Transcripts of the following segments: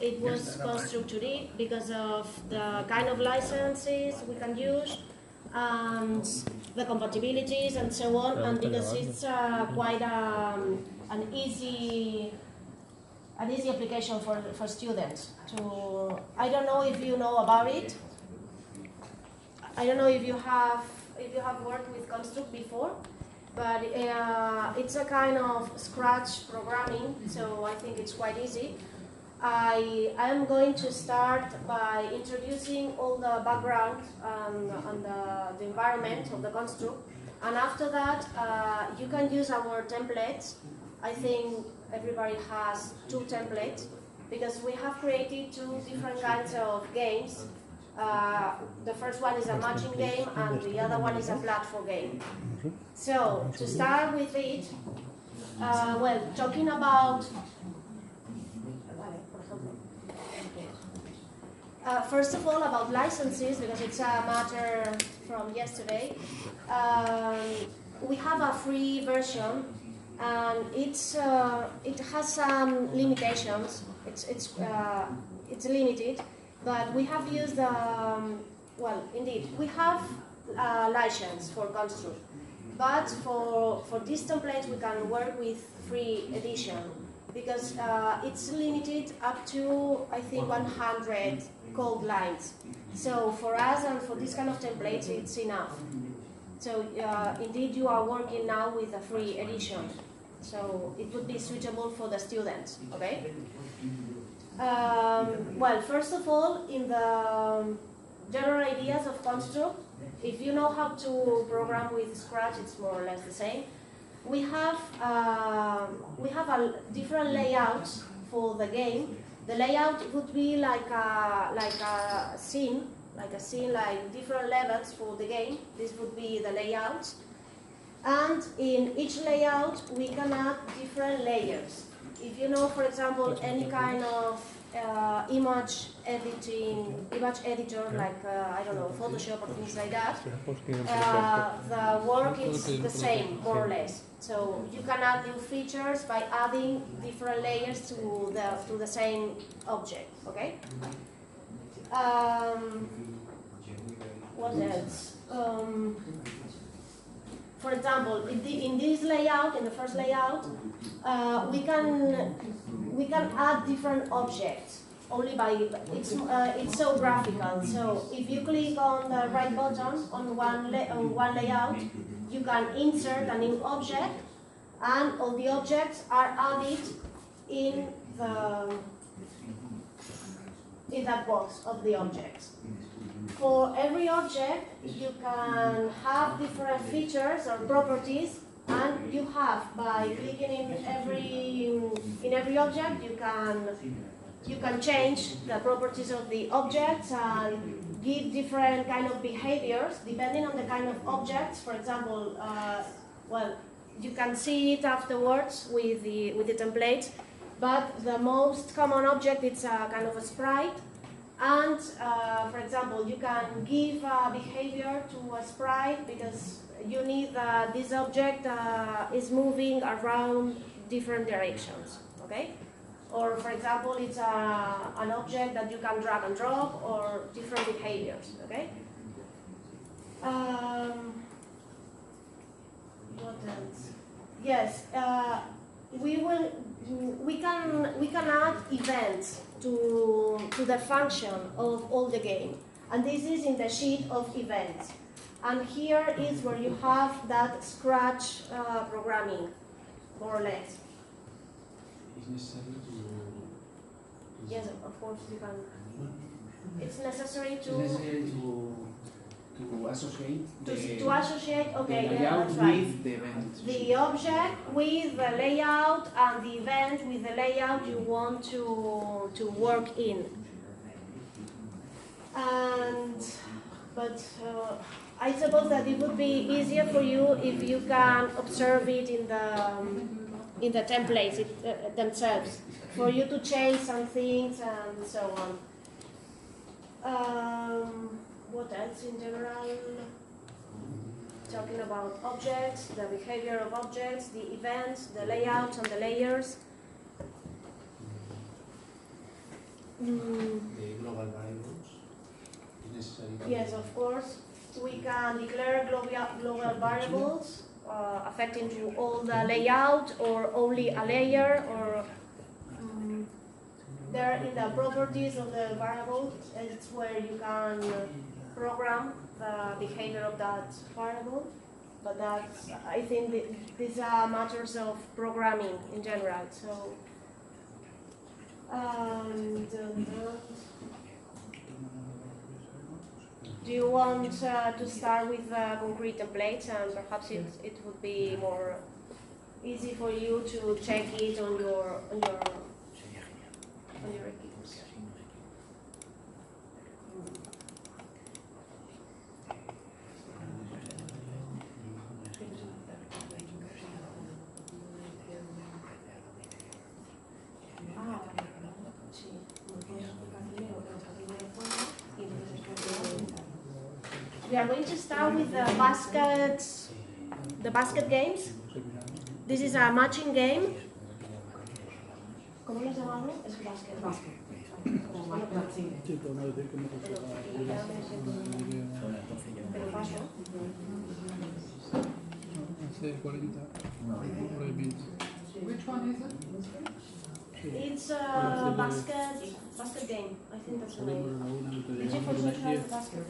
it was constructed because of the kind of licenses we can use and the compatibilities and so on, and because it's quite an easy application for students. I don't know if you know about it. I don't know if you have worked with Construct before, but it's a kind of Scratch programming, so I think it's quite easy. I am going to start by introducing all the background and the environment of the Construct, and after that you can use our templates. I think everybody has 2 templates because we have created 2 different kinds of games. The first one is a matching game and the other one is a platform game. So, to start with it, well, talking about first of all about licenses, because it's a matter from yesterday. We have a free version and it has some limitations. It's limited. But we have used, well, indeed, we have license for Construct. But for these templates, we can work with free edition because it's limited up to, I think, 100 code lines. So for us and for this kind of templates, it's enough. So indeed, you are working now with a free edition. So it would be suitable for the students, okay? Well, first of all, in the general ideas of Construct, if you know how to program with Scratch, it's more or less the same. We have a different layouts for the game. The layout would be like a scene, like different levels for the game. This would be the layouts, and in each layout we can add different layers. If you know, for example, any kind of image editor, like, I don't know, Photoshop or things like that, the work is the same, more or less. So you can add new features by adding different layers to the same object, okay? What else? For example, in this layout, in the first layout, we can add different objects only by it's so graphical. So if you click on the right button on one layout, you can insert a new object, and all the objects are added in that box of the objects. For every object, you can have different features or properties, and you have, by clicking in every object, you can change the properties of the objects and give different kind of behaviors depending on the kind of objects. For example, well, you can see it afterwards with the template, but the most common object is a kind of a sprite. And, for example, you can give a behavior to a sprite because you need this object is moving around different directions, okay? Or, for example, it's an object that you can drag and drop, or different behaviors, okay? What else? Yes, we can add events to the function of all the game, and this is in the sheet of events. And here is where you have that Scratch programming, more or less. It's necessary to... Yes, of course you can. It's necessary to... It's necessary to associate to associate, okay, the yeah, layout that's right. with the event. The object with the layout and the event with the layout you want to work in. But I suppose that it would be easier for you if you can observe it in the templates themselves, for you to change some things and so on. What else in general? Talking about objects, the behavior of objects, the events, the layouts and the layers. the global variables? Is necessary to Yes, of course. We can declare global variables affecting to all the layout or only a layer, or there in the properties of the variable. It's where you can program the behavior of that variable. But that's, I think these are matters of programming in general. So, do you want to start with concrete templates, and perhaps it would be more easy for you to check it on your equipment? We are going to start with the basket games. This is a matching game. ¿Cómo lo llamamos? Es basket. Pero paso. Which one is it? It's a basket game. I think that's the name. Did you for sure try the basket?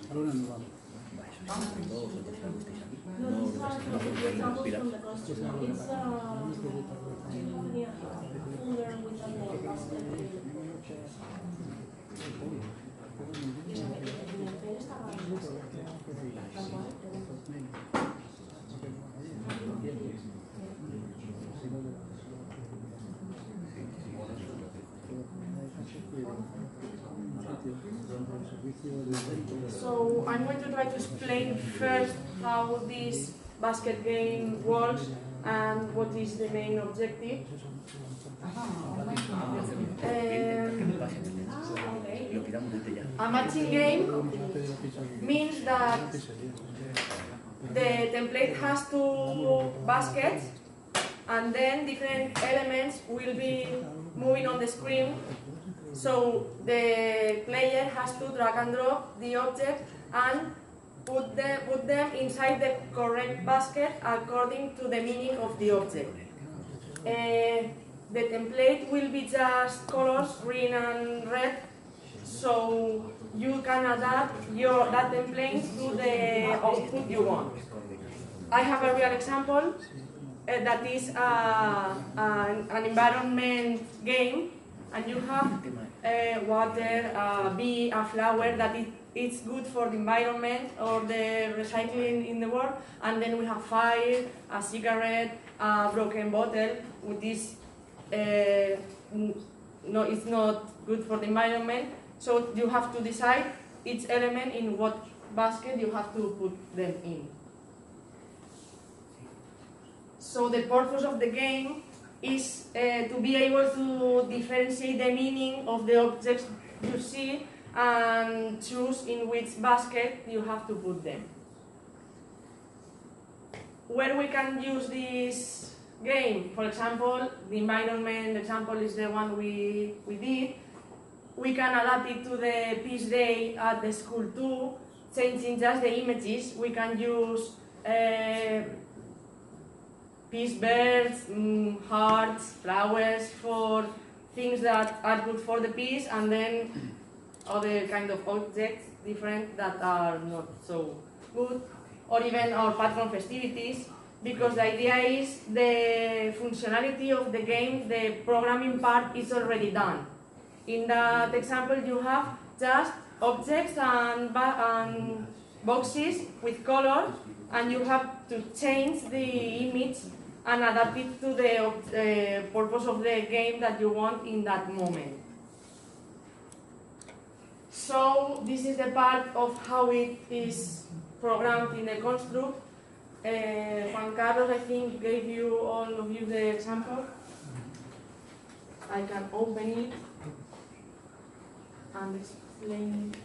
No, these are examples from the costume. It's folder with a basket game. So I'm going to try to explain first how this basket game works and what is the main objective. A matching game means that the template has two baskets, and then different elements will be moving on the screen. So the player has to drag and drop the object and put them inside the correct basket according to the meaning of the object. The template will be just colors, green and red, so you can adapt that template to the output you want. I have a real example that is an environment game, and you have water, a bee, a flower that it's good for the environment or the recycling in the world, and then we have fire, a cigarette, a broken bottle, which is no, it's not good for the environment. So you have to decide each element in what basket you have to put them in. So the purpose of the game is to be able to differentiate the meaning of the objects you see and choose in which basket you have to put them. Where we can use this game, for example, the environment example is the one we did. We can adapt it to the peace day at the school too, changing just the images. We can use peace birds, hearts, flowers for things that are good for the peace, and then other kind of objects different that are not so good, or even our patron festivities, because the idea is the functionality of the game, the programming part is already done. In that example you have just objects and boxes with color, and you have to change the image and adapt it to the purpose of the game that you want in that moment. So this is the part of how it is programmed in the construct. Juan Carlos, I think, gave you all of you the example. I can open it and explain it.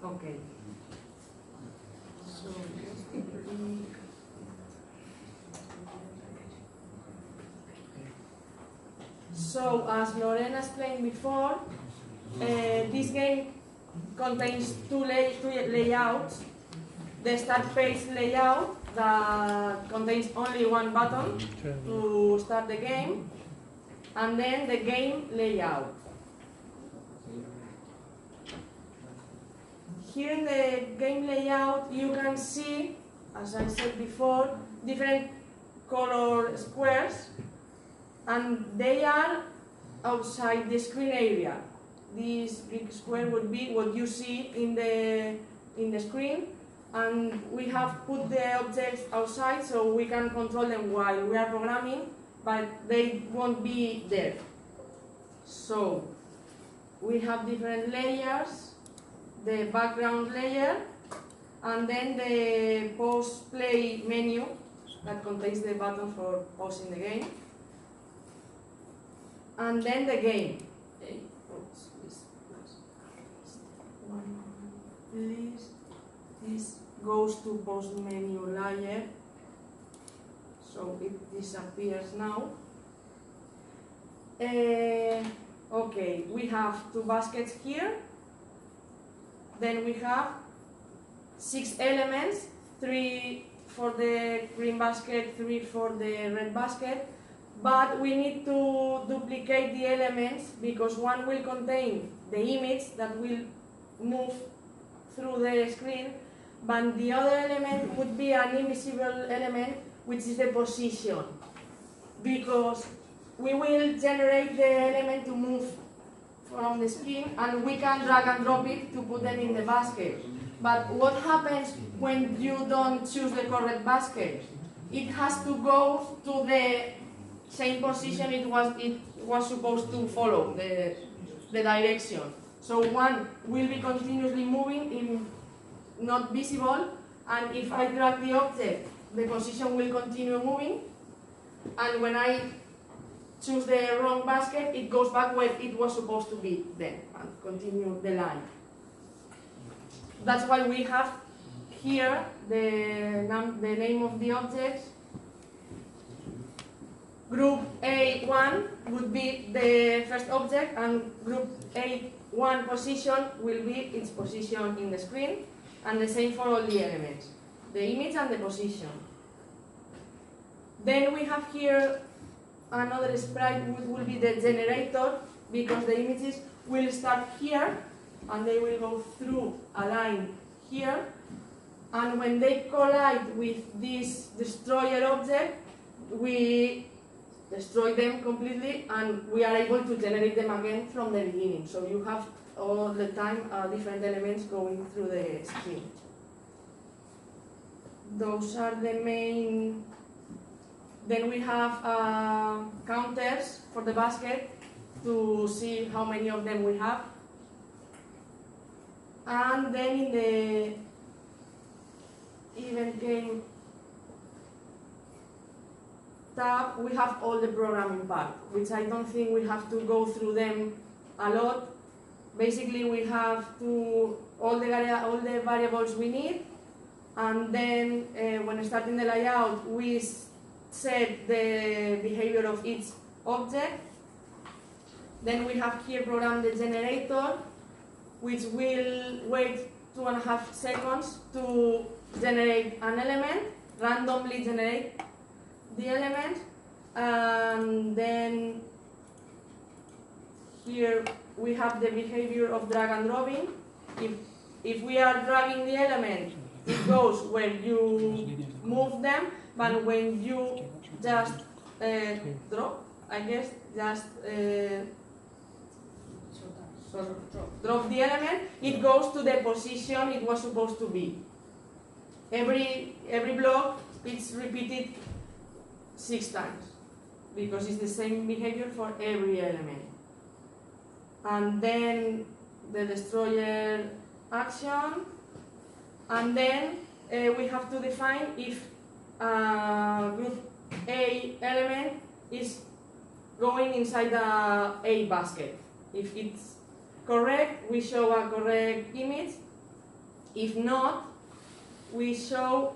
Okay. So, so as Lorena explained before, this game contains two layouts. The start page layout that contains only one button to start the game, and then the game layout. Here in the game layout you can see, as I said before, different color squares, and they are outside the screen area. This big square would be what you see in the screen, and we have put the objects outside so we can control them while we are programming, but they won't be there. So we have different layers, the background layer, and then the pause play menu that contains the button for pausing the game, and then the game. Please, this goes to pause menu layer, so it disappears now. Okay, we have two baskets here. Then we have 6 elements, 3 for the green basket, 3 for the red basket. But we need to duplicate the elements because one will contain the image that will move through the screen, but the other element would be an invisible element, which is the position, because we will generate the element to move from the screen and we can drag and drop it to put them in the basket. But what happens when you don't choose the correct basket? It has to go to the same position it was supposed to follow, the direction. So one will be continuously moving, not visible, and if I drag the object, the position will continue moving, and when I choose the wrong basket, it goes back where it was supposed to be then, and continue the line. That's why we have here the name of the objects. Group A1 would be the first object, and group A1 position will be its position in the screen, and the same for all the elements, the image and the position. Then we have here another sprite which will be the generator, because the images will start here and they will go through a line here, and when they collide with this destroyer object, we destroy them completely and we are able to generate them again from the beginning. So you have all the time different elements going through the screen. Those are the main. Then we have counters for the basket to see how many of them we have. And then in the event game tab, we have all the programming part, which I don't think we have to go through them a lot. Basically, we have all the variables we need, and then when starting the layout, we set the behavior of each object. Then we have here programmed the generator, which will wait 2.5 seconds to generate an element, randomly generate the element, and then here we have the behavior of drag and dropping. If we are dragging the element, it goes where you move them, but when you just drop, I guess, just drop the element, it goes to the position it was supposed to be. Every block is repeated 6 times because it's the same behavior for every element. And then the destroyer action, and then we have to define if group A element is going inside the A basket. If it's correct, we show a correct image. If not, we show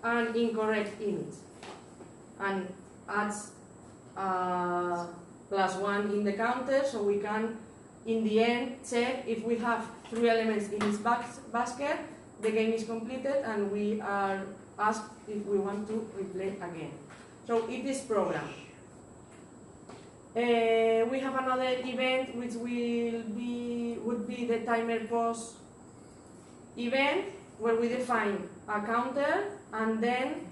an incorrect image and adds +1 in the counter, so we can, in the end, check if we have 3 elements in each basket, the game is completed, and we are asked if we want to replay again. So it is programmed. We have another event which would be the timer pause event, where we define a counter and then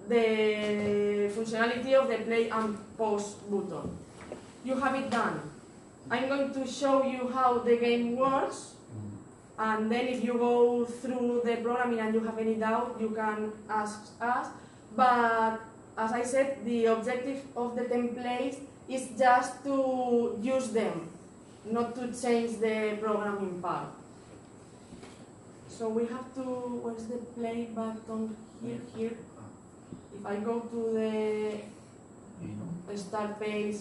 the functionality of the play and pause button. You have it done. I'm going to show you how the game works, and then if you go through the programming and you have any doubt, you can ask us. But as I said, the objective of the templates is just to use them, not to change the programming part. So we have to, where's the play button? Here. If I go to the start page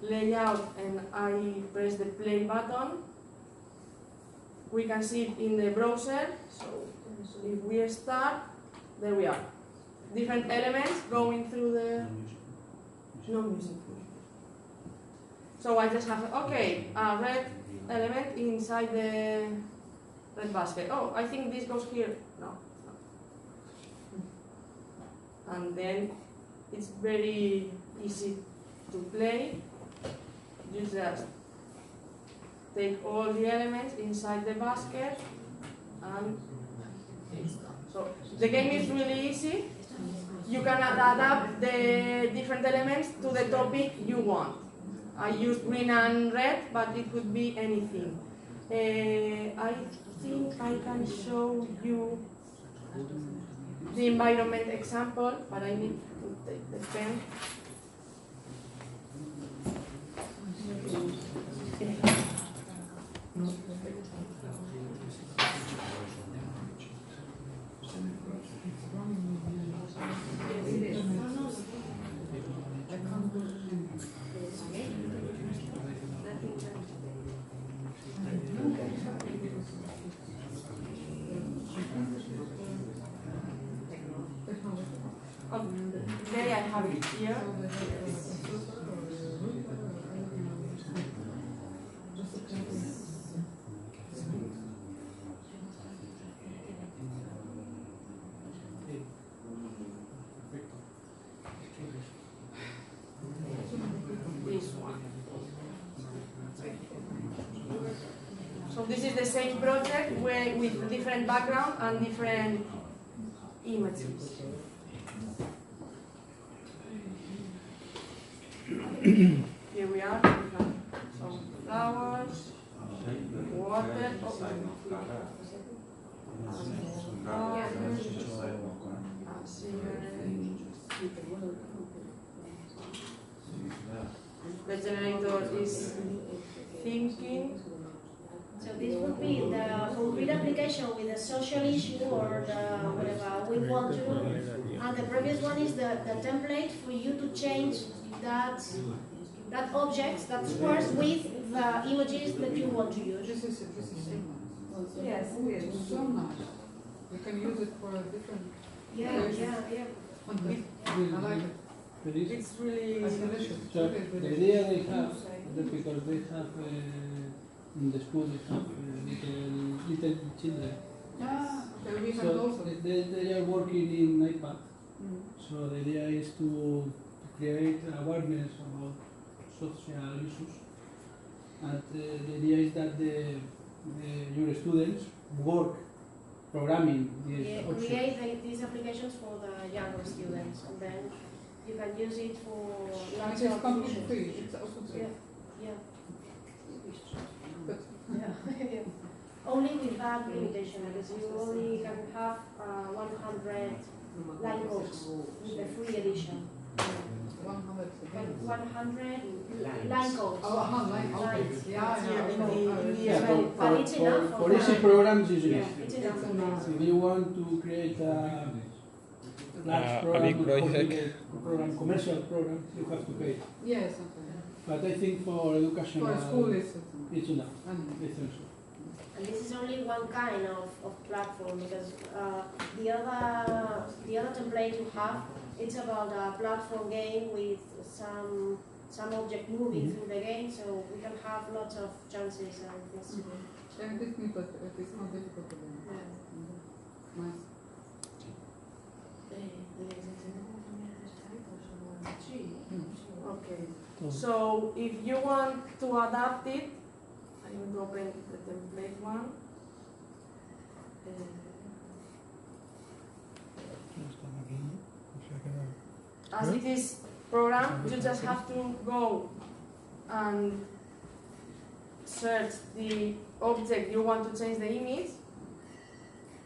layout and I press the play button, we can see it in the browser. So if we start, there we are. Different elements going through the no music. So I just have, okay, a red element inside the red basket. Oh, I think this goes here. No. And then it's very easy to play. You just take all the elements inside the basket and it's done. So the game is really easy. You can adapt the different elements to the topic you want. I used green and red, but it could be anything. I think I can show you the environment example, but I need to take the pen. There I have it here. This one. So this is the same project where with different background and different images. Here we are. Some flowers, water. The generator is thinking. So this would be the complete application with the social issue or the whatever we want to do. And the previous one is the template for you to change that objects, that squares with the images that you want to use. This is Yes, it's so nice. You can use it for a different. Yeah. I like it. it's really It's delicious. So the idea they have, because they have in the school they have little children. Okay, we have So also. they are working in iPad. So the idea is to create awareness about social issues, and the idea is that your students work programming these options. Create these applications for the younger students, and then you can use it for lots It's of completely functions. free. It's also free. Yeah. But Yeah. Only with that limitation, because you only can have 100 line codes with the free edition. 100 again. 100 line codes. Oh, line. Okay. Lines. Yeah. Yeah, But it's enough for easy programs usually. Yeah, it's enough for now. If you want to create a large program, big project. complicated program, commercial program, you have to pay. Yes, okay. But I think for education, For school, it's it's enough. and I think so. And this is only one kind of platform, because the other template you have, it's about a platform game with some object moving through the game, so we can have lots of chances and things to do. And it's not difficult to learn. Nice. Okay. So if you want to adapt it, I'm going to open the template one. As it is programmed, you just have to go and search the object you want to change the image.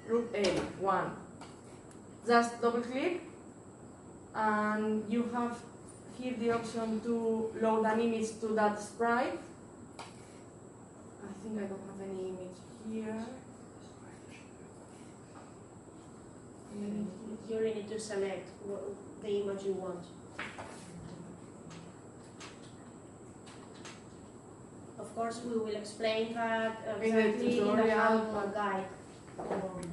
Group A1. Just double click, and you have here the option to load an image to that sprite. I think I don't have any image here. You only need to select the image you want. Of course, we will explain that In the exactly in the tutorial, how guide. That's nice.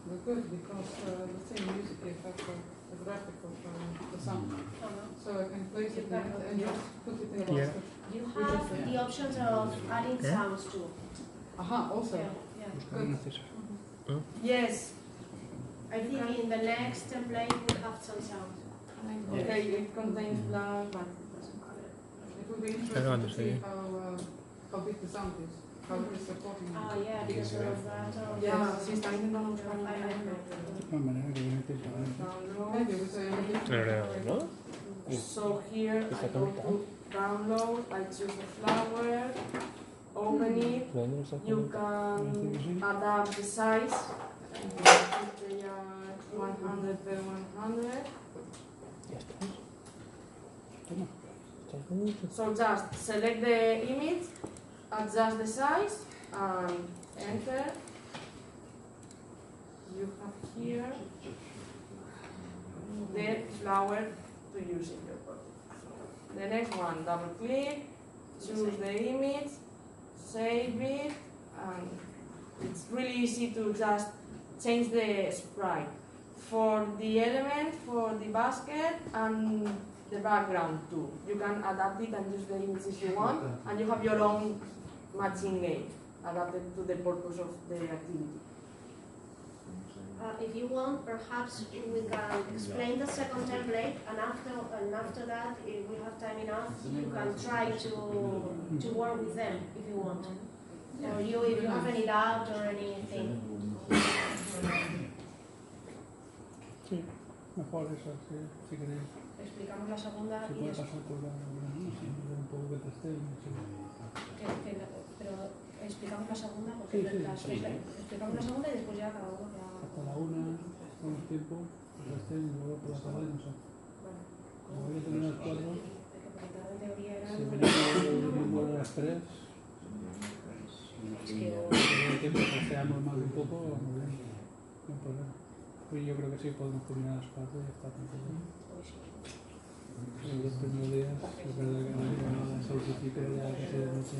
We're good because the same music is have a graphic of the sound. So I can place it in and just put it in the Yeah. basket. You have the options of adding sounds too. Aha, also. Yeah. Yes. I think in the next template we'll have some sounds. Okay, it contains blank, but it doesn't matter. It would be interesting to see how big the sound is, how it is supporting. Yeah, because of that. Ya, sí, está intentando buscar un De manera que viene tiempo. download. Maybe we say ¿No? So here I go to download, I choose a flower, open it. You can adapt the size. They are 100 by 100. So just select the image, adjust the size, and enter. You have here the flower to use in your project. So the next one, double click, choose the image, save it, and it's really easy to just change the sprite for the element, for the basket, and the background too. You can adapt it and use the images you want, and you have your own matching game adapted to the purpose of the activity. If you want, perhaps we can explain the second template, and after that, if we have time enough, you can try to work with them if you want. Or if you have any doubt or anything. Sí, mejor eso, si queréis. Explicamos la segunda Se y puede después. pasar por la un poco que testemos. Pero explicamos la segunda porque Sí. explicamos la segunda y después ya cada uno que haga. Hasta la una, tenemos tiempo, que testen y luego por la tarde, no sé. Como voy a tener las 4, si venimos vuelvo a las 3, si hay tiempo que seamos más un poco, muy bien, no hay problema. Pues yo creo que sí podemos terminar a las 4 y ya está tranquilo. Los primeros días, es verdad que no a las 6 y pico ya casi de noche.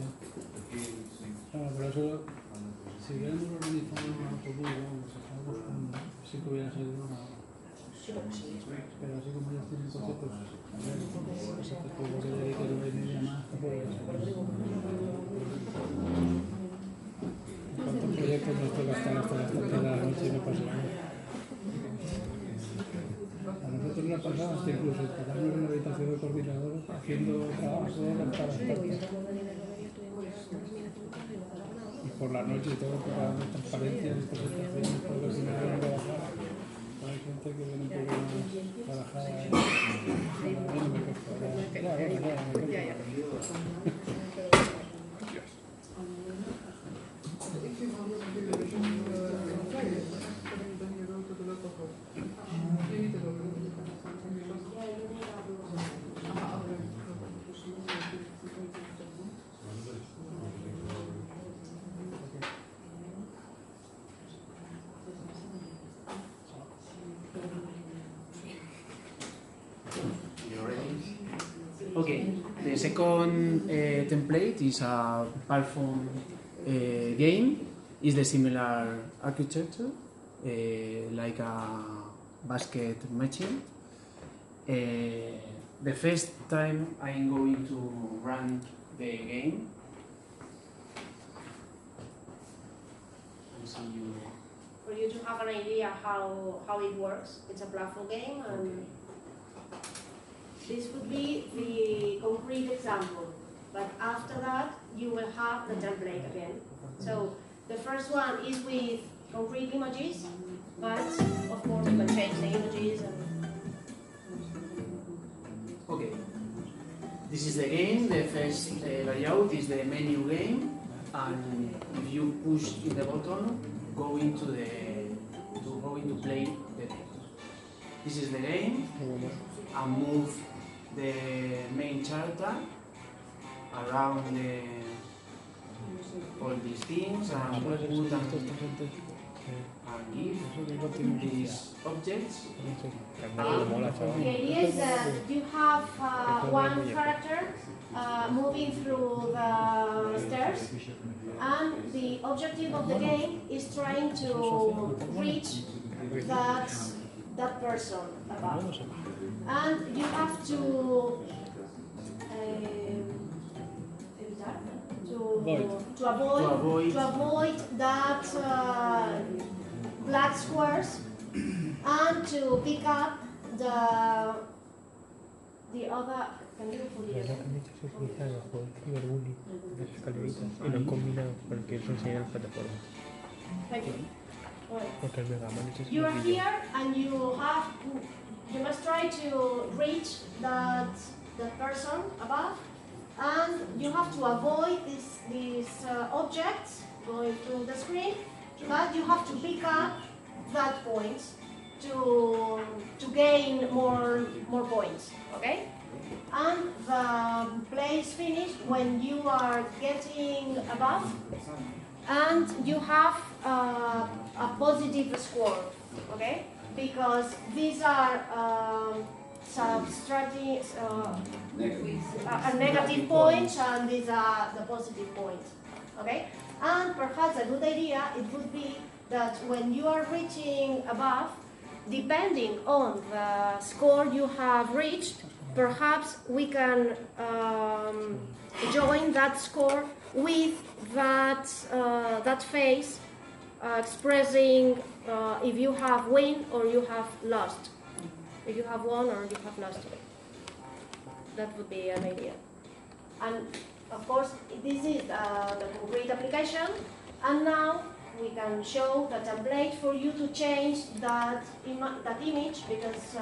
Bueno, pero eso, si hubiéramos organizado un autobús, vamos, sí que hubiera salido una hora. Pero así como ya estoy en coche, pues a ver, tampoco que dedique 9:30 más, tampoco que se En cuanto a proyectos, nos toca estar hasta las 3 de la noche y no pasa nada. A nosotros nos ha pasado hasta incluso quedarnos en la habitación de coordinador haciendo trabajo para estar. Y por la noche y todo, preparando transparencias y presentaciones, porque si no vienen a trabajar, hay gente que viene un poco más relajada. No me quejo. Ya. If you want to do then you go to the local hub. You need to go to the local You ready? Okay, the second template is a platform game. Is the similar architecture, like a basket machine. The first time I'm going to run the game. See you. For you to have an idea how it works, it's a platform game, and this would be the concrete example. But after that, you will have the template again. So the first one is with concrete images, but of course you can change the images. Okay. This is the game. The first layout is the menu game, and if you push the button, go into play the game. This is the game, and move the main character around all these things and put and give these objects. The idea is that you have one character moving through the stairs, and the objective of the game is trying to reach that person above. And you have to avoid that black squares, and to pick up the other. Can you put it again? Thank you. Right. You are here, and you must try to reach that person above, and you have to avoid these objects going through the screen, but you have to pick up that point to gain more points. Okay? And the play is finished when you are getting above, and you have a positive score. Okay? Because these are subtracting negative points, and these are the positive points. Okay? And perhaps a good idea it would be that when you are reaching above, depending on the score you have reached, perhaps we can join that score with that face expressing if you have win or you have lost. If you have won or you have lost. That would be an idea. And of course, this is the concrete application. And now we can show the template for you to change that image, because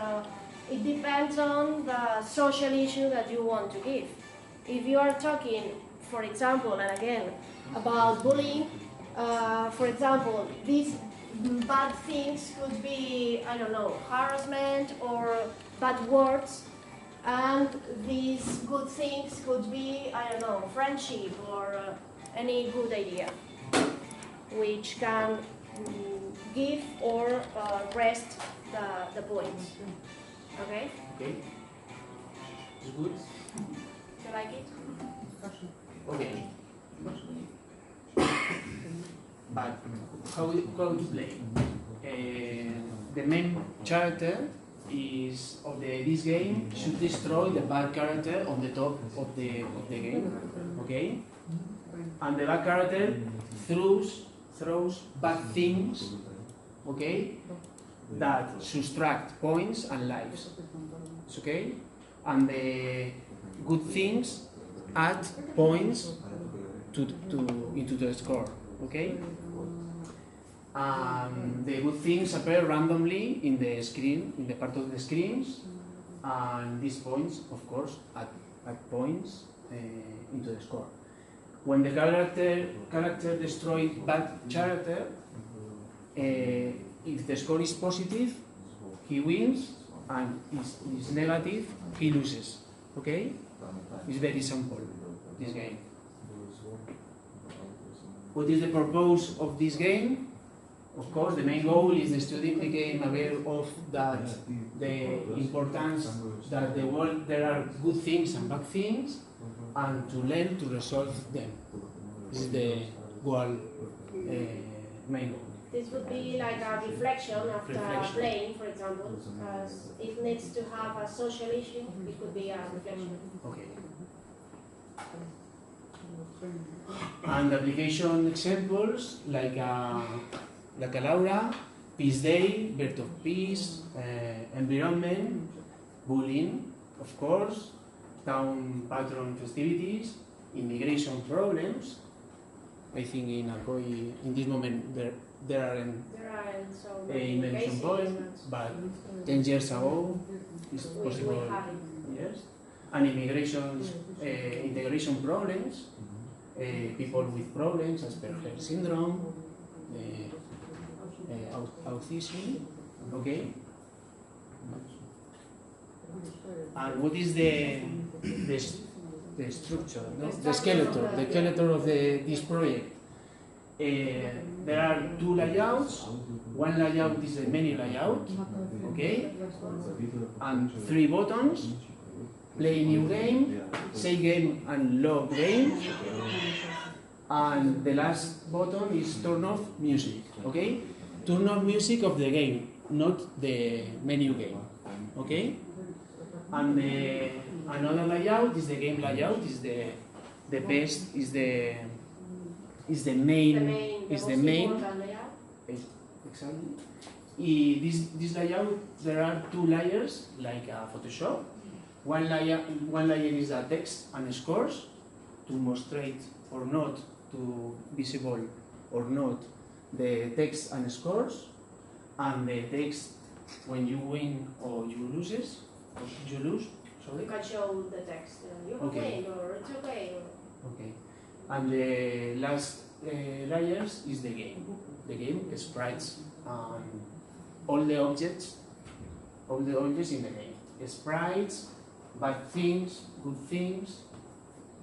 it depends on the social issue that you want to give. If you are talking, for example, and again, about bullying, for example, these bad things could be, I don't know, harassment or bad words, and these good things could be, I don't know, friendship or any good idea, which can give or rest the points. Okay? Okay. It's good. You like it? Okay. But how to play? The main character of this game should destroy the bad character on the top of the game. Okay? And the bad character throws bad things, okay, that subtract points and lives. It's okay? And the good things add points into the score. Okay? The good things appear randomly in the screen, in the part of the screens, and these points, of course, add points into the score. When the character destroys bad character, if the score is positive, he wins, and if it's negative, he loses. Okay? It's very simple, this game. What is the purpose of this game? Of course, the main goal is the student became aware of that the importance that the world there are good things and bad things, and to learn to resolve them. This is the goal, main goal. This would be like a reflection after playing, for example, as it needs to have a social issue, it could be a reflection. Okay. And application examples like Laura, Peace Day, Birth of Peace, environment, bullying, of course, town patron festivities, immigration problems. I think in Alcoy, in this moment, there aren't so many invention cases, points, but 10 years ago, it's possible. we have it. Yes. And integration problems, people with problems, Asperger syndrome, autism, okay? And what is the structure, no? The skeleton of this project? There are two layouts. One layout is the menu layout, okay? And 3 buttons: play new game, save game, and log game. And the last button is turn off music, okay? Turn off music of the game, not the menu game, okay? And another layout is the game layout. Is the best is the main important layout. exactly. This layout, there are 2 layers like Photoshop. One layer is the text and scores to demonstrate or not, to visible or not the text and scores, and the text when you win or you lose. Sorry. You can show the text. You Okay. win, or it's okay. Okay. And the last layers is the game. The game sprites and all the objects in the game. Sprites, bad things, good things,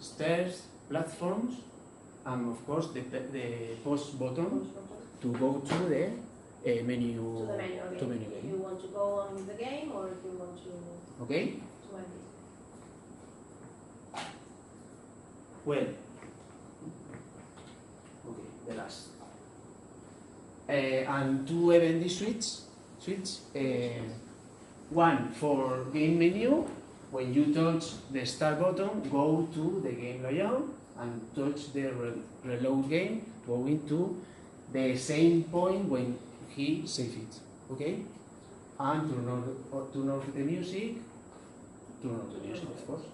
stairs, platforms, and of course the pause button to go to the menu. To the menu again. To menu If game. you want to go on the game, or if you want to Okay. end it. Well. Okay, the last. And 2 event suites. One for game menu. When you touch the start button, go to the game layout, and touch the reload game, going to the same point when he saves it. Okay? And turn off the music. Turn off the music, of course.